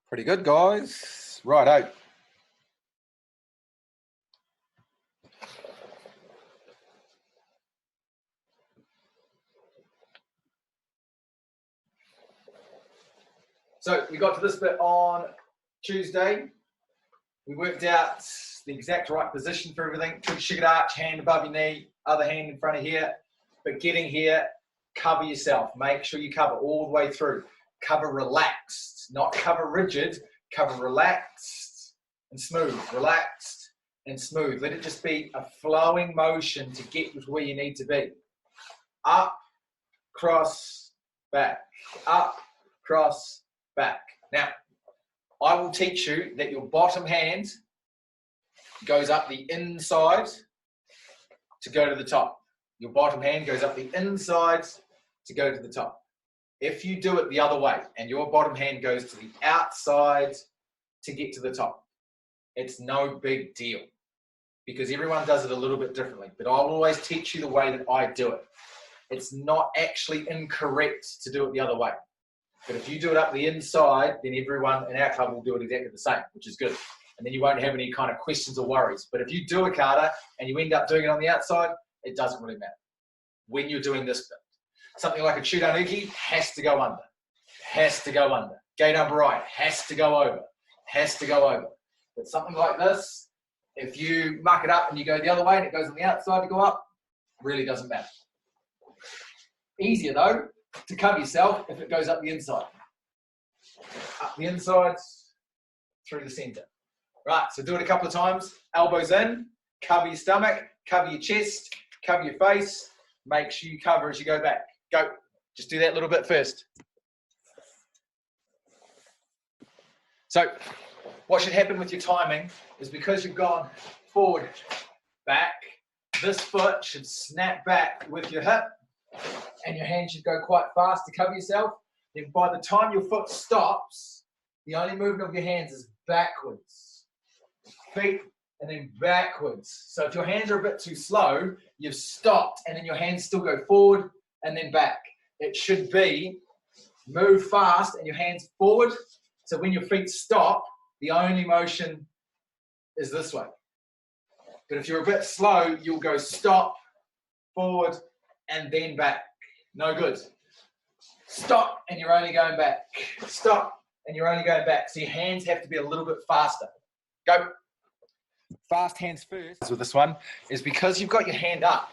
Pretty good, guys. Righto. So we got to this bit on Tuesday. We worked out the exact right position for everything. Should arch, hand above your knee, other hand in front of here. But getting here, cover yourself. Make sure you cover all the way through. Cover relaxed, not cover rigid. Cover relaxed and smooth. Relaxed and smooth. Let it just be a flowing motion to get to where you need to be. Up, cross, back. Up, cross, back. Now, I will teach you that your bottom hand goes up the inside to go to the top. Your bottom hand goes up the inside to go to the top. If you do it the other way and your bottom hand goes to the outside to get to the top, it's no big deal because everyone does it a little bit differently. But I will always teach you the way that I do it. It's not actually incorrect to do it the other way. But if you do it up the inside, then everyone in our club will do it exactly the same, which is good. And then you won't have any kind of questions or worries. But if you do a kata and you end up doing it on the outside, it doesn't really matter when you're doing this bit. Something like a chudanuki has to go under, has to go under. Gate number right has to go over, has to go over. But something like this, if you muck it up and you go the other way and it goes on the outside to go up, really doesn't matter. Easier though, to cover yourself if it goes up the inside. Up the insides, through the center. Right, so do it a couple of times. Elbows in, cover your stomach, cover your chest, cover your face. Make sure you cover as you go back. Go. Just do that little bit first. So what should happen with your timing is because you've gone forward, back, this foot should snap back with your hip and your hand should go quite fast to cover yourself. Then by the time your foot stops, the only movement of your hands is backwards. Feet and then backwards. So if your hands are a bit too slow, you've stopped and then your hands still go forward and then back. It should be move fast and your hands forward. So when your feet stop, the only motion is this way. But if you're a bit slow, you'll go stop, forward, and then back. No good. Stop and you're only going back. Stop and you're only going back. So your hands have to be a little bit faster. Go. Fast hands first with this one is because you've got your hand up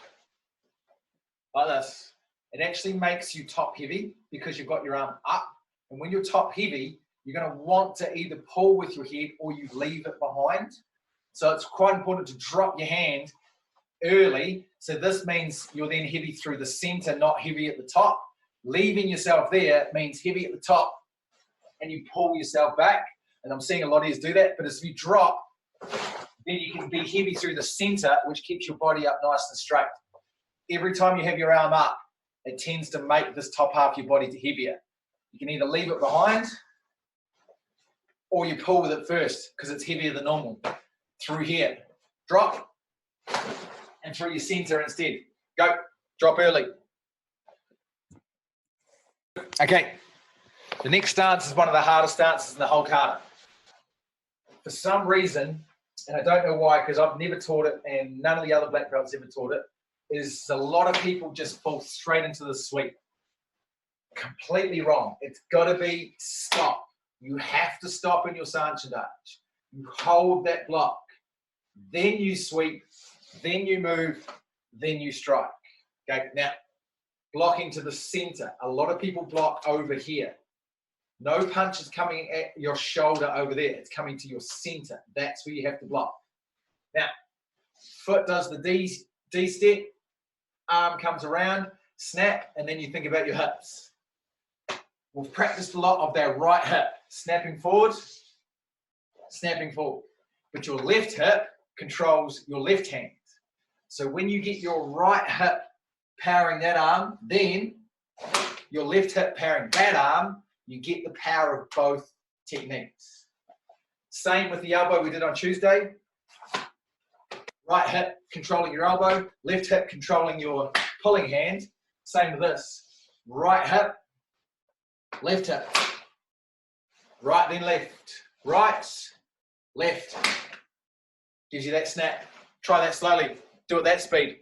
like this. It actually makes you top heavy because you've got your arm up. And when you're top heavy, you're going to want to either pull with your head or you leave it behind. So it's quite important to drop your hand early. So this means you're then heavy through the center, not heavy at the top. Leaving yourself there means heavy at the top and you pull yourself back. And I'm seeing a lot of you do that. But as you drop, then you can be heavy through the center, which keeps your body up nice and straight. Every time you have your arm up, it tends to make this top half of your body heavier. You can either leave it behind or you pull with it first because it's heavier than normal. Through here, drop, and through your center instead. Go, drop early. Okay, the next stance is one of the hardest stances in the whole kata. For some reason, and I don't know why, because I've never taught it and none of the other black belts ever taught it, is a lot of people just fall straight into the sweep. Completely wrong. It's got to be stop. You have to stop in your Seiyunchin arch. You hold that block. Then you sweep. Then you move. Then you strike. Okay, now, blocking to the center. A lot of people block over here. No punch is coming at your shoulder over there. It's coming to your center. That's where you have to block. Now, foot does the D step. Arm comes around, snap, and then you think about your hips. We've practiced a lot of that right hip. Snapping forward, snapping forward. But your left hip controls your left hand. So when you get your right hip powering that arm, then your left hip powering that arm, you get the power of both techniques. Same with the elbow we did on Tuesday. Right hip controlling your elbow, left hip controlling your pulling hand. Same with this. Right hip, left hip. Right, then left. Right, left. Gives you that snap. Try that slowly. Do it that speed.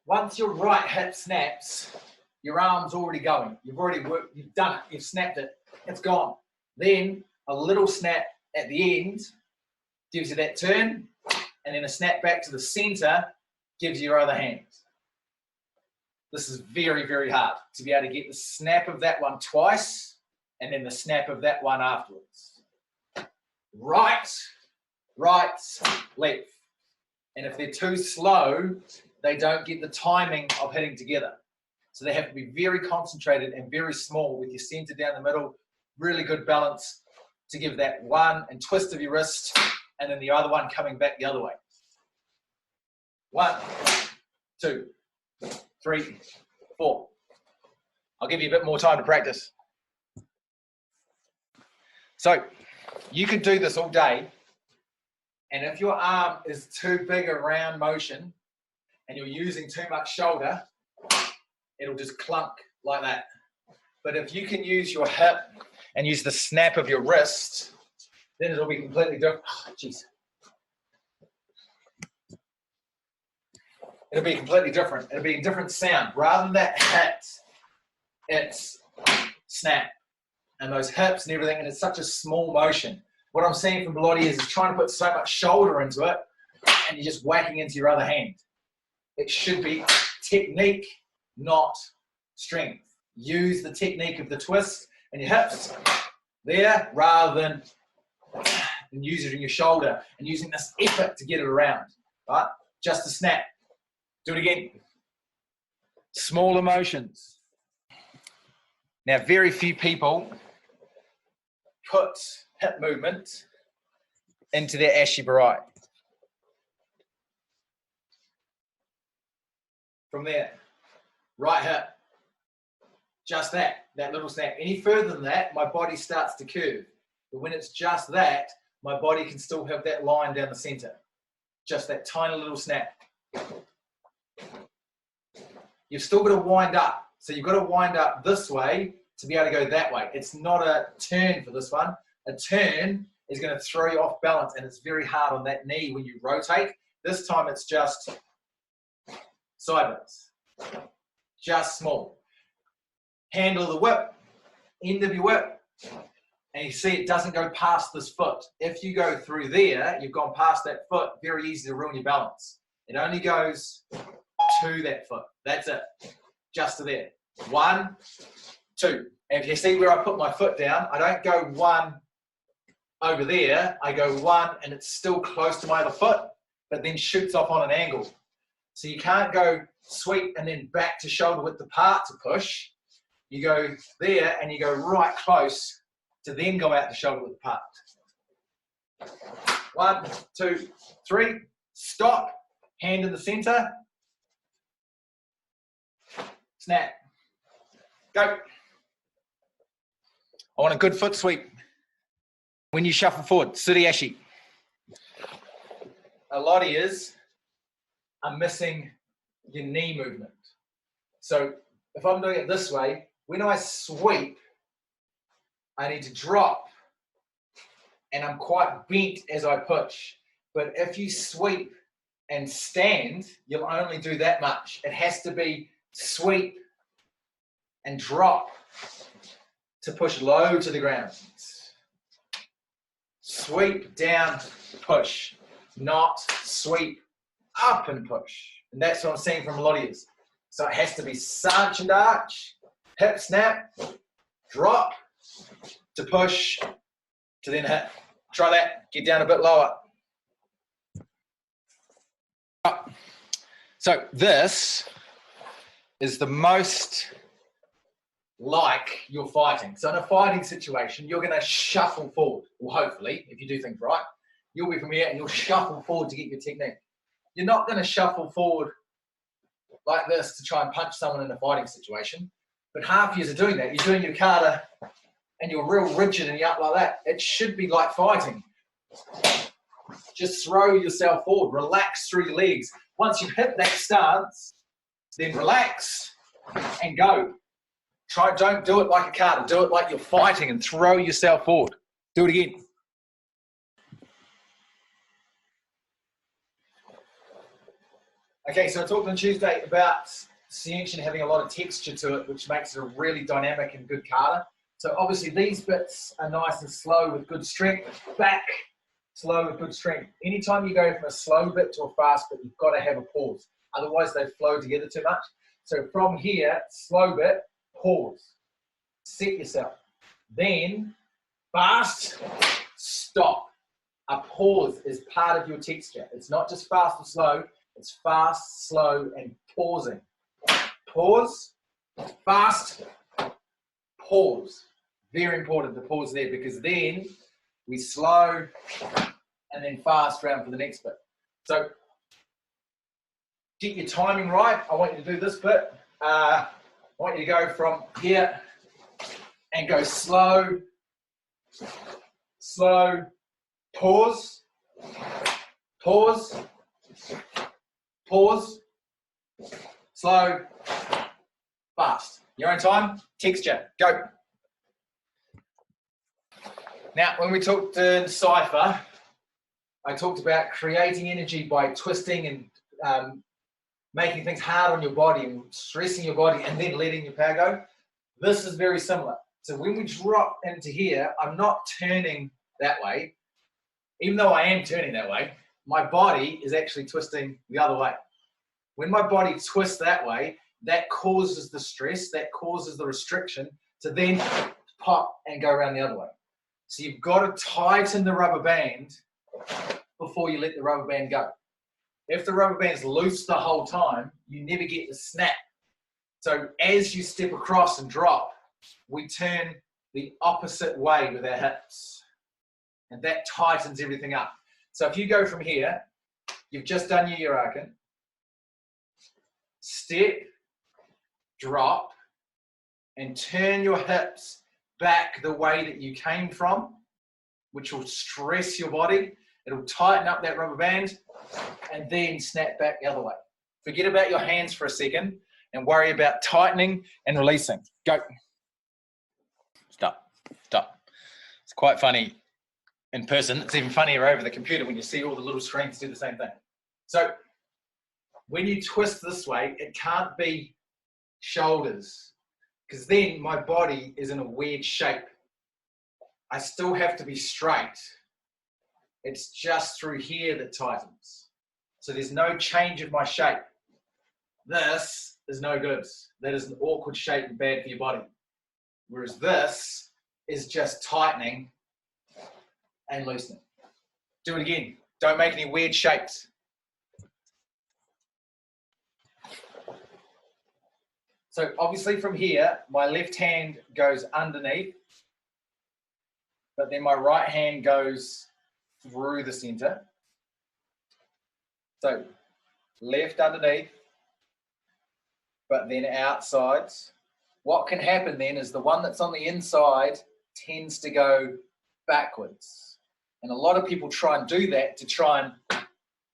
Once your right hip snaps, your arm's already going. You've already worked, you've done it, you've snapped it, it's gone. Then a little snap at the end gives you that turn, and then a snap back to the center gives you your other hand. This is very, very hard to be able to get the snap of that one twice and then the snap of that one afterwards. Right, right, left. And if they're too slow, they don't get the timing of hitting together. So they have to be very concentrated and very small with your center down the middle, really good balance to give that one and twist of your wrist and then the other one coming back the other way. 1, 2, 3, 4. I'll give you a bit more time to practice. So you can do this all day, and if your arm is too big a round motion and you're using too much shoulder, it'll just clunk like that. But if you can use your hip and use the snap of your wrist, then it'll be completely different. Oh, jeez. It'll be completely different. It'll be a different sound. Rather than that hit, it's snap. And those hips and everything, and it's such a small motion. What I'm seeing from Bloody is trying to put so much shoulder into it, and you're just whacking into your other hand. It should be technique, not strength. Use the technique of the twist and your hips there, rather than using your shoulder and using this effort to get it around, right? Just a snap. Do it again. Small emotions. Now, very few people put hip movement into their Ashi Barai. From there, right hip, just that little snap. Any further than that, my body starts to curve. But when it's just that, my body can still have that line down the center. Just that tiny little snap. You've still got to wind up. So you've got to wind up this way to be able to go that way. It's not a turn for this one. A turn is going to throw you off balance, and it's very hard on that knee when you rotate. This time it's just sideways. Just small. Handle the whip, end of your whip, and you see it doesn't go past this foot. If you go through there, you've gone past that foot, very easy to ruin your balance. It only goes to that foot. That's it. Just to there. 1, 2. And if you see where I put my foot down, I don't go 1 over there. I go 1 and it's still close to my other foot, but then shoots off on an angle. So you can't go sweep and then back to shoulder width apart to push. You go there and you go right close to then go out to shoulder width apart. 1, 2, 3. Stop. Hand in the center. Snap. Go. I want a good foot sweep. When you shuffle forward, Suri Ashi. A lot of yous are missing your knee movement. So if I'm doing it this way, when I sweep, I need to drop, and I'm quite bent as I push. But if you sweep and stand, you'll only do that much. It has to be sweep and drop to push low to the ground. Sweep down, push, not sweep up and push. And that's what I'm seeing from Melodias. So it has to be sarch and arch, hip snap, drop to push to then hit. Try that, get down a bit lower. So this is the most like you're fighting. So in a fighting situation, you're going to shuffle forward. Well, hopefully, if you do things right, you'll be from here and you'll shuffle forward to get your technique. You're not going to shuffle forward like this to try and punch someone in a fighting situation. But half years of doing that, you're doing your kata and you're real rigid and you're up like that. It should be like fighting. Just throw yourself forward, relax through your legs. Once you've hit that stance, then relax and go. Don't do it like a kata. Do it like you're fighting and throw yourself forward. Do it again. Okay, so I talked on Tuesday about Seiyunchin having a lot of texture to it, which makes it a really dynamic and good kata. So obviously these bits are nice and slow with good strength. Back, slow with good strength. Anytime you go from a slow bit to a fast bit, you've got to have a pause. Otherwise they flow together too much. So from here, slow bit, pause. Set yourself. Then fast, stop. A pause is part of your texture. It's not just fast or slow. It's fast, slow, and pausing. Pause, fast, pause. Very important to pause there, because then we slow and then fast round for the next bit. So get your timing right. I want you to do this bit. I want you to go from here and go slow, slow, pause, pause, pause, slow, fast. Your own time, texture, go. Now, when we talked in Cypher, I talked about creating energy by twisting and making things hard on your body and stressing your body and then letting your power go. This is very similar. So when we drop into here, I'm not turning that way. Even though I am turning that way, my body is actually twisting the other way. When my body twists that way, that causes the stress, that causes the restriction to then pop and go around the other way. So you've got to tighten the rubber band before you let the rubber band go. If the rubber band's loose the whole time, you never get the snap. So as you step across and drop, we turn the opposite way with our hips. And that tightens everything up. So if you go from here, you've just done your Yurakan. Step, drop, and turn your hips back the way that you came from, which will stress your body. It'll tighten up that rubber band, and then snap back the other way. Forget about your hands for a second and worry about tightening and releasing. Go. Stop. Stop. It's quite funny in person. It's even funnier over the computer when you see all the little screens do the same thing. So when you twist this way, it can't be shoulders, because then my body is in a weird shape. I still have to be straight. It's just through here that tightens. So there's no change of my shape. This is no good. That is an awkward shape and bad for your body. Whereas this is just tightening and loosening. Do it again. Don't make any weird shapes. So obviously from here, my left hand goes underneath, but then my right hand goes through the center. So left underneath, but then outsides. What can happen then is the one that's on the inside tends to go backwards. And a lot of people try and do that to try and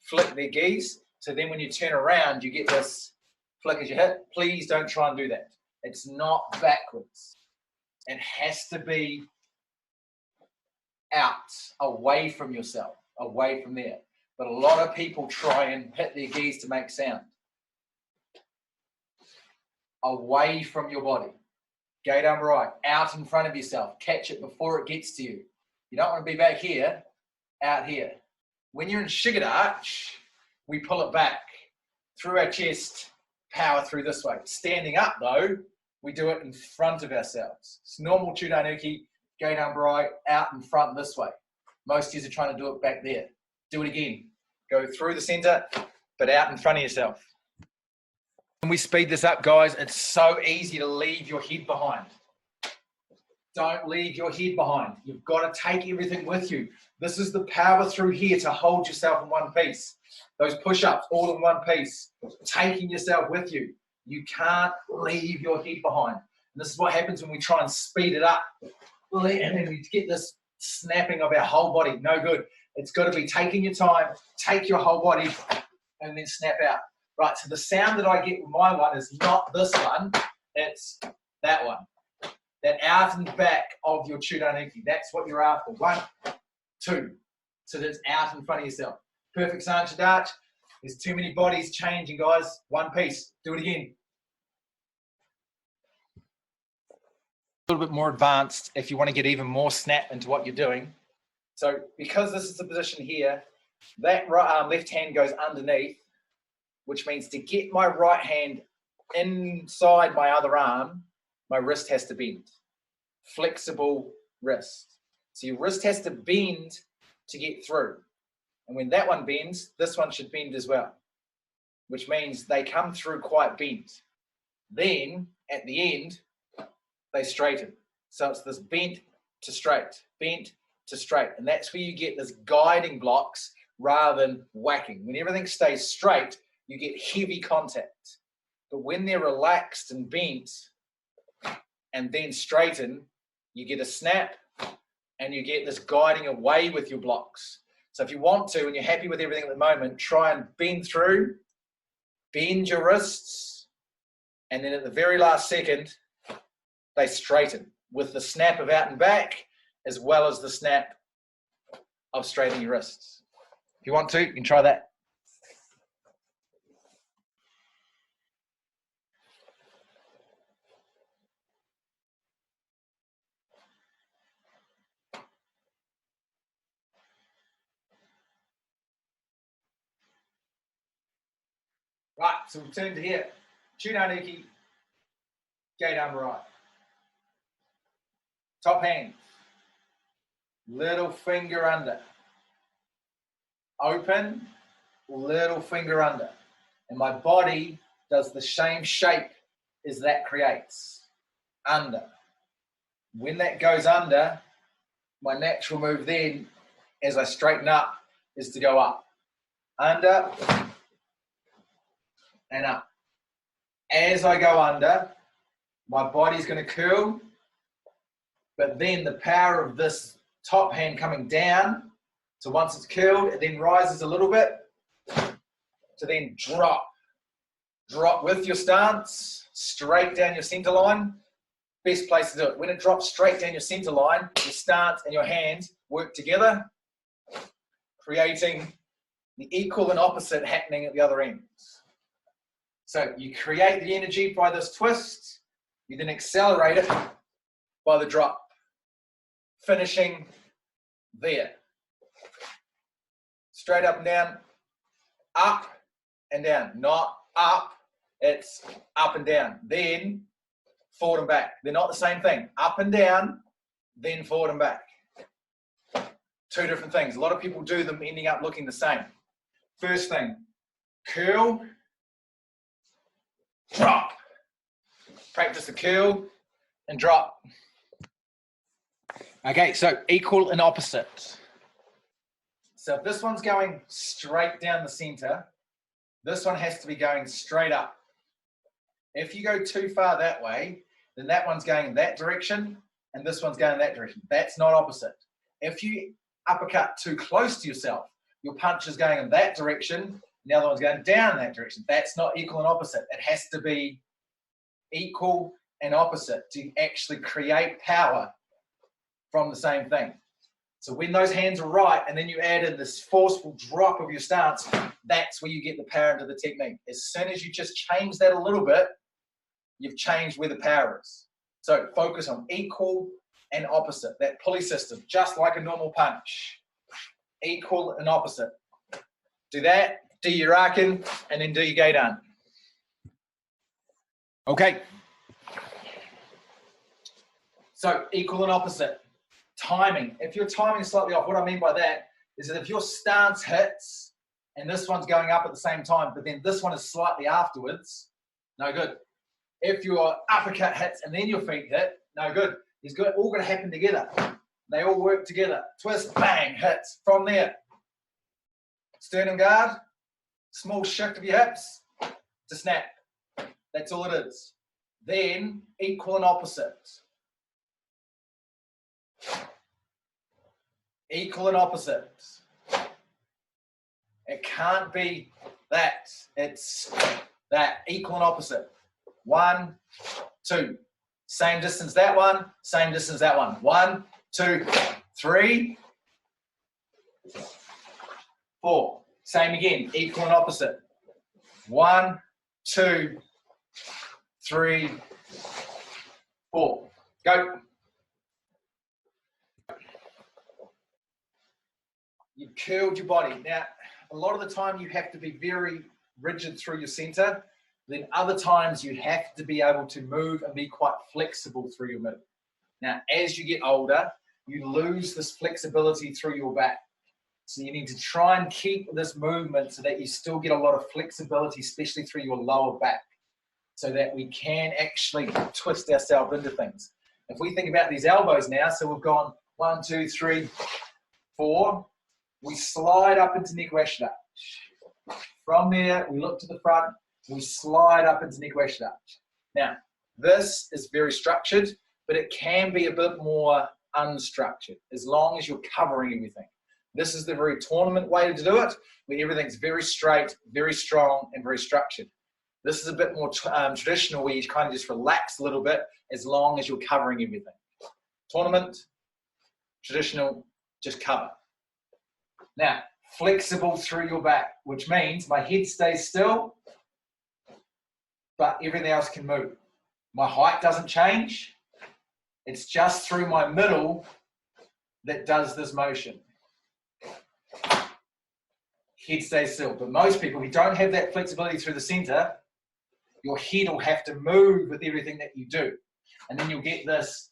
flick their gis. So then when you turn around, you get this flick as you hit. Please don't try and do that. It's not backwards. It has to be out, away from yourself, away from there. But a lot of people try and hit their gis to make sound. Away from your body. Gate arm right, out in front of yourself. Catch it before it gets to you. You don't want to be back here, out here. When you're in Shigadarch, we pull it back through our chest, power through this way. Standing up though, we do it in front of ourselves. It's normal Chudanuki, gate arm right, out in front this way. Most of you are trying to do it back there. Do it again. Go through the center, but out in front of yourself. When we speed this up, guys, it's so easy to leave your head behind. Don't leave your head behind. You've got to take everything with you. This is the power through here to hold yourself in one piece. Those push-ups all in one piece, taking yourself with you. You can't leave your head behind. And this is what happens when we try and speed it up. And then we get this snapping of our whole body. No good. It's got to be taking your time, take your whole body, and then snap out. Right, so the sound that I get with my one is not this one. It's That one. That out and back of your Chudanuki. That's what you're after. 1, 2. So that's out in front of yourself. Perfect Seiyunchin dart. There's too many bodies changing, guys. One piece. Do it again. A little bit more advanced if you want to get even more snap into what you're doing. So because this is the position here, that left hand goes underneath, which means to get my right hand inside my other arm, my wrist has to bend. Flexible wrist. So your wrist has to bend to get through. And when that one bends, this one should bend as well, which means they come through quite bent. Then at the end, they straighten. So it's this bent to straight, bent to straight. And that's where you get this guiding blocks rather than whacking. When everything stays straight, you get heavy contact. But when they're relaxed and bent and then straighten, you get a snap and you get this guiding away with your blocks. So if you want to, and you're happy with everything at the moment, try and bend through, bend your wrists, and then at the very last second, they straighten with the snap of out and back, as well as the snap of straightening your wrists. If you want to, you can try that. Right, so we'll turn to here. Chudanuki, gate arm right. Top hand. Little finger under. Open, little finger under. And my body does the same shape as that creates. Under. When that goes under, my natural move then, as I straighten up, is to go up. Under and up. As I go under, my body's going to curl, but then the power of this top hand coming down, so once it's curled, it then rises a little bit to then drop. Drop with your stance, straight down your center line. Best place to do it. When it drops straight down your center line, your stance and your hands work together, creating the equal and opposite happening at the other end. So you create the energy by this twist, you then accelerate it by the drop, finishing there. Straight up and down, not up, it's up and down, then forward and back. They're not the same thing. Up and down, then forward and back. Two different things. A lot of people do them ending up looking the same. First thing, curl, drop. Practice the curl and drop. Okay, so equal and opposite. So if this one's going straight down the center, this one has to be going straight up. If you go too far that way, then that one's going in that direction and this one's going in that direction. That's not opposite. If you uppercut too close to yourself, your punch is going in that direction and the other one's going down that direction. That's not equal and opposite. It has to be equal and opposite to actually create power from the same thing. So when those hands are right and then you add in this forceful drop of your stance, that's where you get the power into the technique. As soon as you just change that a little bit, you've changed where the power is. So focus on equal and opposite, that pulley system, just like a normal punch. Equal and opposite. Do that, do your raken, and then do your geidan. Okay. So equal and opposite. Timing. If your timing is slightly off, what I mean by that is that if your stance hits and this one's going up at the same time, but then this one is slightly afterwards, no good. If your uppercut hits and then your feet hit, no good. It's all going to happen together. They all work together. Twist, bang, hits. From there, sternum guard, small shift of your hips to snap. That's all it is. Then equal and opposite. Equal and opposite. It can't be that. It's that. Equal and opposite. 1, 2. Same distance that one, same distance that one. 1, 2, 3, 4. Same again, equal and opposite. 1, 2, 3, 4. Go. You've curled your body. Now, a lot of the time you have to be very rigid through your center. Then other times you have to be able to move and be quite flexible through your middle. Now, as you get older, you lose this flexibility through your back. So you need to try and keep this movement so that you still get a lot of flexibility, especially through your lower back, so that we can actually twist ourselves into things. If we think about these elbows now, so we've gone 1, 2, 3, 4. We slide up into neck washlet arch. From there, we look to the front, we slide up into neck washlet arch. Now, this is very structured, but it can be a bit more unstructured as long as you're covering everything. This is the very tournament way to do it, where everything's very straight, very strong, and very structured. This is a bit more traditional, where you kind of just relax a little bit as long as you're covering everything. Tournament, traditional, just cover. Now, flexible through your back, which means my head stays still, but everything else can move. My height doesn't change. It's just through my middle that does this motion. Head stays still. But most people who don't have that flexibility through the center, your head will have to move with everything that you do. And then you'll get this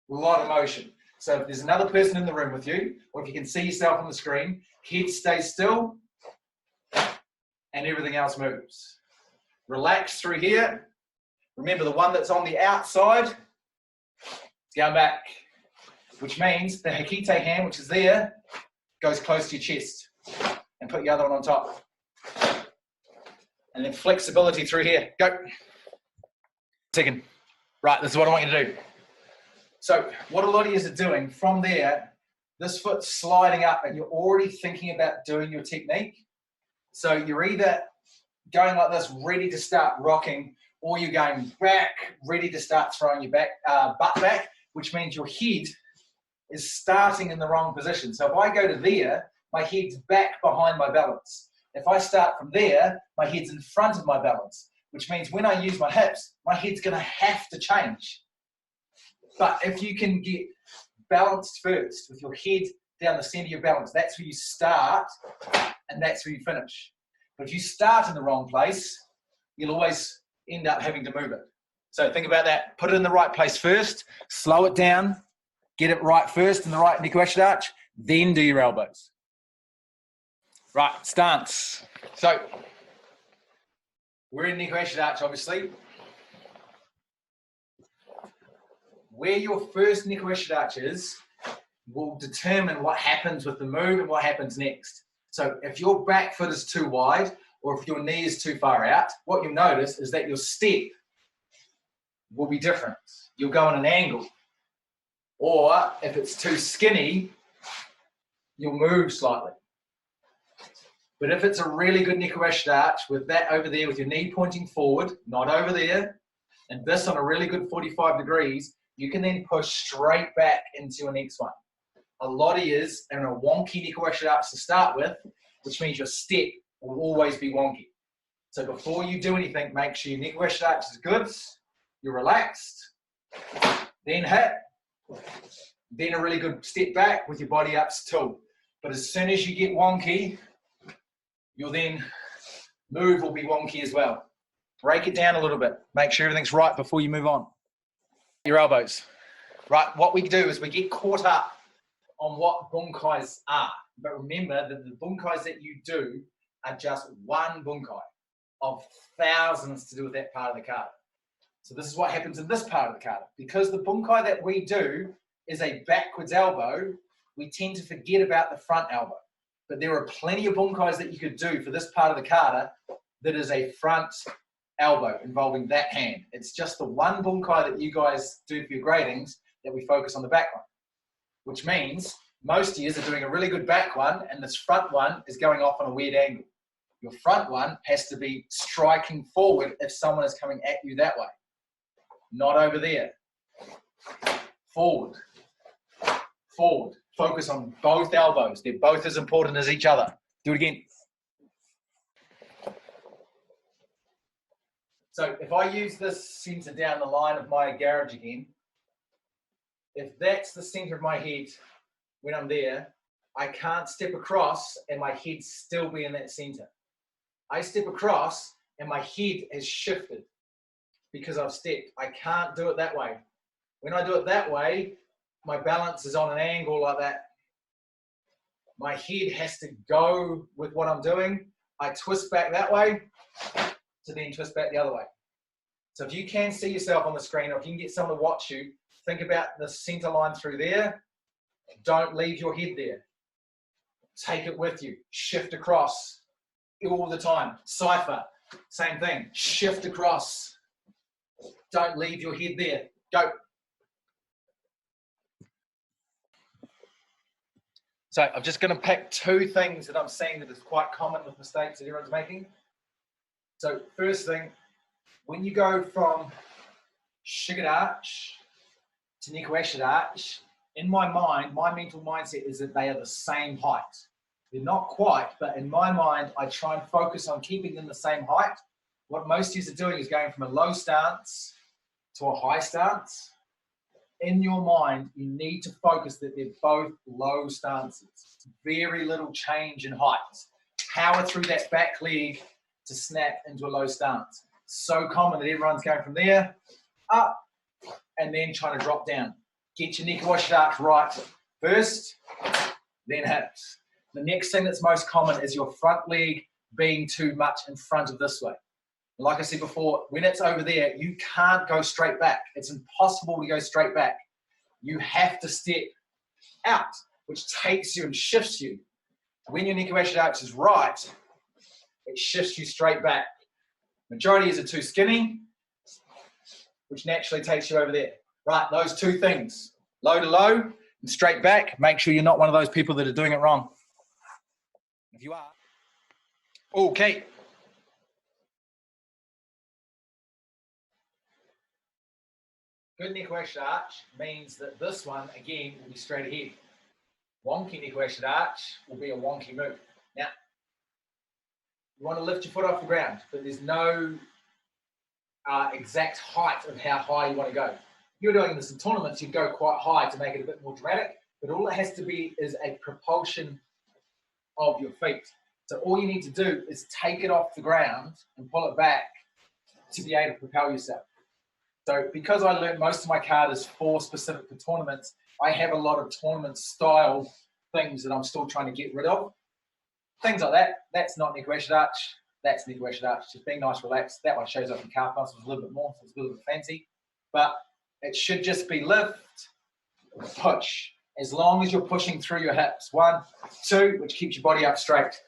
lot of motion. So if there's another person in the room with you, or if you can see yourself on the screen, head stays still and everything else moves. Relax through here. Remember, the one that's on the outside is going back, which means the Hikite hand, which is there, goes close to your chest, and put your other one on top. And then flexibility through here. Go. Second. Right, this is what I want you to do. So what a lot of you are doing from there, this foot's sliding up and you're already thinking about doing your technique. So you're either going like this, ready to start rocking, or you're going back, ready to start throwing your butt back, which means your head is starting in the wrong position. So if I go to there, my head's back behind my balance. If I start from there, my head's in front of my balance, which means when I use my hips, my head's going to have to change. But if you can get balanced first with your head down the center of your balance, that's where you start and that's where you finish. But if you start in the wrong place, you'll always end up having to move it. So think about that. Put it in the right place first, slow it down, get it right first in the right neck washlet arch, then do your elbows. Right, stance. So we're in neck washlet arch, obviously. Where your first neck washlet arch is will determine what happens with the move and what happens next. So if your back foot is too wide or if your knee is too far out, what you'll notice is that your step will be different. You'll go on an angle. Or if it's too skinny, you'll move slightly. But if it's a really good neck washlet arch with that over there with your knee pointing forward, not over there, and this on a really good 45 degrees, you can then push straight back into your next one. A lot of yous are in a wonky neck washlet arch to start with, which means your step will always be wonky. So before you do anything, make sure your neck washlet arch is good, you're relaxed, then hit, then a really good step back with your body up still. But as soon as you get wonky, your then move will be wonky as well. Break it down a little bit. Make sure everything's right before you move on. Your elbows. Right, what we do is we get caught up on what bunkais are. But remember that the bunkais that you do are just one bunkai of thousands to do with that part of the kata. So this is what happens in this part of the kata. Because the bunkai that we do is a backwards elbow, we tend to forget about the front elbow. But there are plenty of bunkais that you could do for this part of the kata that is a front elbow involving that hand. It's just the one bunkai that you guys do for your gradings that we focus on the back one, which means most of you are doing a really good back one and this front one is going off on a weird angle. Your front one has to be striking forward if someone is coming at you that way. Not over there. Forward. Forward. Focus on both elbows. They're both as important as each other. Do it again. So if I use this center down the line of my garage again, if that's the center of my head when I'm there, I can't step across and my head still be in that center. I step across and my head has shifted because I've stepped. I can't do it that way. When I do it that way, my balance is on an angle like that. My head has to go with what I'm doing. I twist back that way to then twist back the other way. So if you can see yourself on the screen, or if you can get someone to watch you, think about the center line through there. Don't leave your head there. Take it with you. Shift across all the time. Cipher, same thing. Shift across. Don't leave your head there. Go. So I'm just going to pick two things that I'm seeing that is quite common with mistakes that everyone's making. So first thing, when you go from shigarach to nikuashirach, in my mind, my mental mindset is that they are the same height. They're not quite, but in my mind, I try and focus on keeping them the same height. What most of you are doing is going from a low stance to a high stance. In your mind, you need to focus that they're both low stances. Very little change in height. Power through that back leg to snap into a low stance. So common that everyone's going from there, up, and then trying to drop down. Get your nikuashirach right first, then hips. The next thing that's most common is your front leg being too much in front of this way. Like I said before, when it's over there, you can't go straight back. It's impossible to go straight back. You have to step out, which takes you and shifts you. When your nikuashirach is right, it shifts you straight back. Majority is too skinny, which naturally takes you over there. Right, those two things, low to low and straight back. Make sure you're not one of those people that are doing it wrong. If you are, okay. Good nikuashirach means that this one, again, will be straight ahead. Wonky nikuashirach will be a wonky move. Now, you want to lift your foot off the ground, but there's no exact height of how high you want to go. If you're doing this in tournaments, you go quite high to make it a bit more dramatic, but all it has to be is a propulsion of your feet. So all you need to do is take it off the ground and pull it back to be able to propel yourself. So because I learned most of my kata's for specific for tournaments, I have a lot of tournament style things that I'm still trying to get rid of. Things like that. That's not nikuashirach. That's nikuashirach. Just being nice, relaxed. That one shows up in calf muscles a little bit more, so it's a little bit fancy. But it should just be lift, push. As long as you're pushing through your hips. 1, 2, which keeps your body up straight.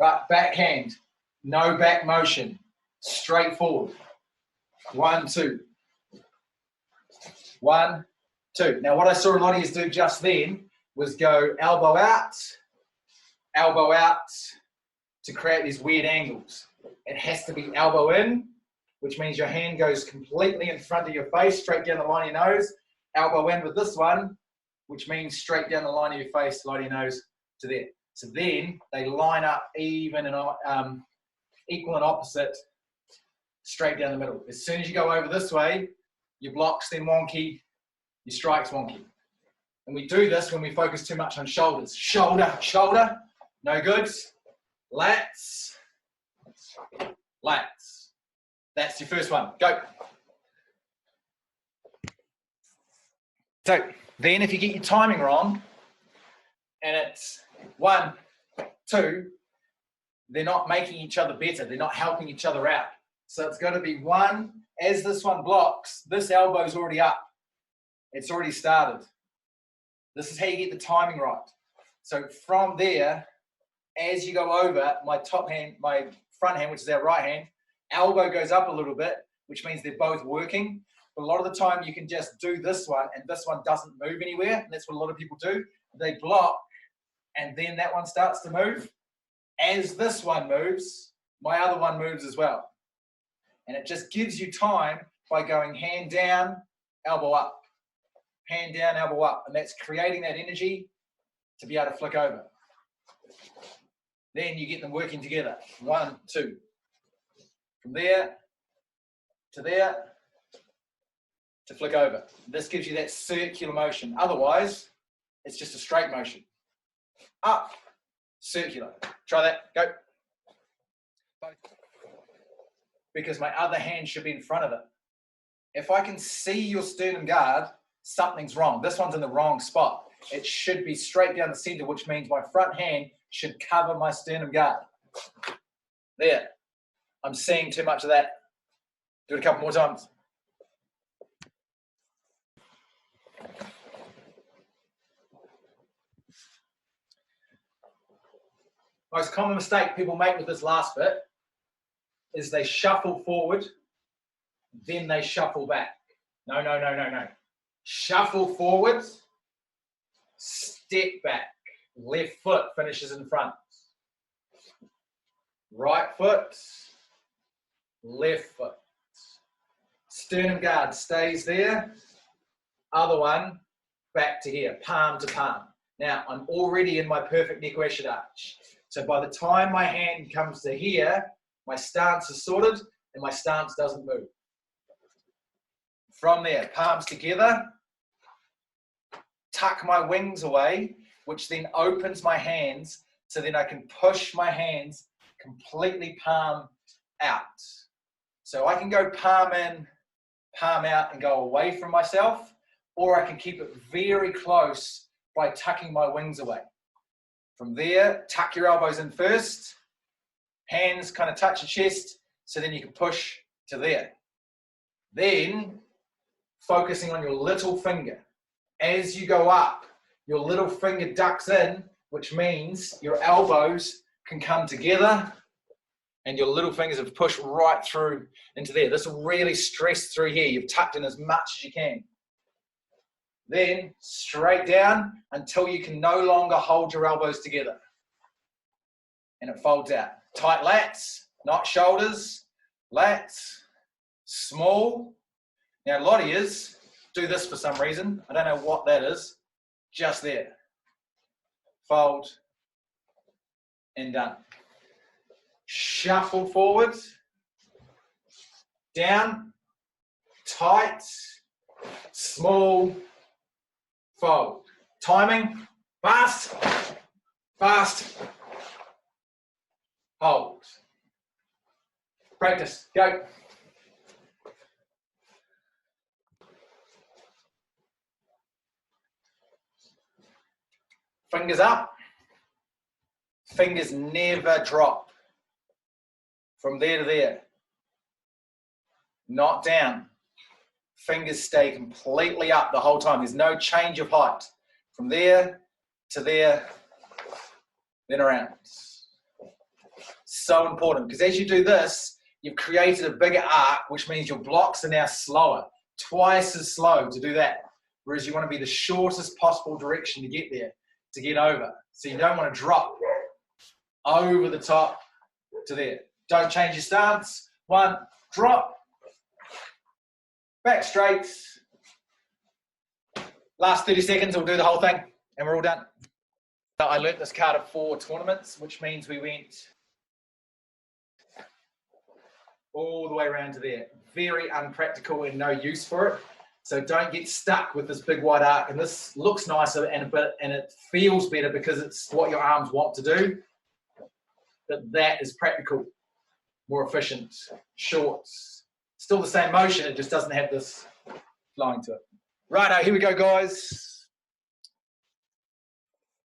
Right, backhand. No back motion. Straight forward. 1, 2. 1, 2. Now what I saw a lot of you do just then was go elbow out to create these weird angles. It has to be elbow in, which means your hand goes completely in front of your face, straight down the line of your nose. Elbow in with this one, which means straight down the line of your face, line of your nose to there. So then they line up even and equal and opposite, straight down the middle. As soon as you go over this way, your blocks then wonky, your strikes wonky. And we do this when we focus too much on shoulders. Shoulder, shoulder, no good. Lats, lats. That's your first one. Go. So then if you get your timing wrong, and it's 1, 2, they're not making each other better. They're not helping each other out. So it's got to be 1, as this one blocks, this elbow's already up. It's already started. This is how you get the timing right. So from there, as you go over, my top hand, my front hand, which is our right hand, elbow goes up a little bit, which means they're both working. But a lot of the time you can just do this one and this one doesn't move anywhere. And that's what a lot of people do. They block and then that one starts to move. as this one moves, my other one moves as well. And it just gives you time by going hand down, elbow up, hand down, elbow up. And that's creating that energy to be able to flick over. Then you get them working together. 1, 2. From there to there to flick over. This gives you that circular motion. Otherwise, it's just a straight motion. Up, circular. Try that. Go. Because my other hand should be in front of it. If I can see your sternum guard, something's wrong. This one's in the wrong spot. It should be straight down the center, which means my front hand should cover my sternum guard. There. I'm seeing too much of that. Do it a couple more times. Most common mistake people make with this last bit is they shuffle forward, then they shuffle back. No, no, no, no, no. Shuffle forward, step back. Left foot finishes in front. Right foot, left foot. Sternum guard stays there. Other one, back to here, palm to palm. Now, I'm already in my perfect neck washlet arch. So by the time my hand comes to here, my stance is sorted and my stance doesn't move. From there, palms together, tuck my wings away, which then opens my hands so then I can push my hands completely palm out. So I can go palm in, palm out and go away from myself, or I can keep it very close by tucking my wings away. From there, tuck your elbows in first, hands kind of touch your chest, so then you can push to there. Then, focusing on your little finger. As you go up, your little finger ducks in, which means your elbows can come together and your little fingers have pushed right through into there. This will really stress through here. You've tucked in as much as you can. Then straight down until you can no longer hold your elbows together. And it folds out. Tight lats, not shoulders, lats, small. Now a lot of yous do this for some reason. I don't know what that is. Just there. Fold and done. Shuffle forward, down, tight, small, fold. Timing, fast, fast, hold. Practice, go. Fingers up, fingers never drop. From there to there, not down. Fingers stay completely up the whole time. There's no change of height. From there to there, then around. So important, because as you do this, you've created a bigger arc, which means your blocks are now slower, twice as slow to do that. Whereas you want to be the shortest possible direction to get there, to get over. So you don't want to drop over the top to there. Don't change your stance. 1, drop, back straight. Last 30 seconds, we'll do the whole thing, and we're all done. So I learnt this card at 4 tournaments, which means we went all the way around to there. Very unpractical and no use for it. So don't get stuck with this big wide arc. And this looks nicer and it feels better because it's what your arms want to do. But that is practical. More efficient, short, still the same motion, it just doesn't have this flowing to it. Righto, here we go, guys.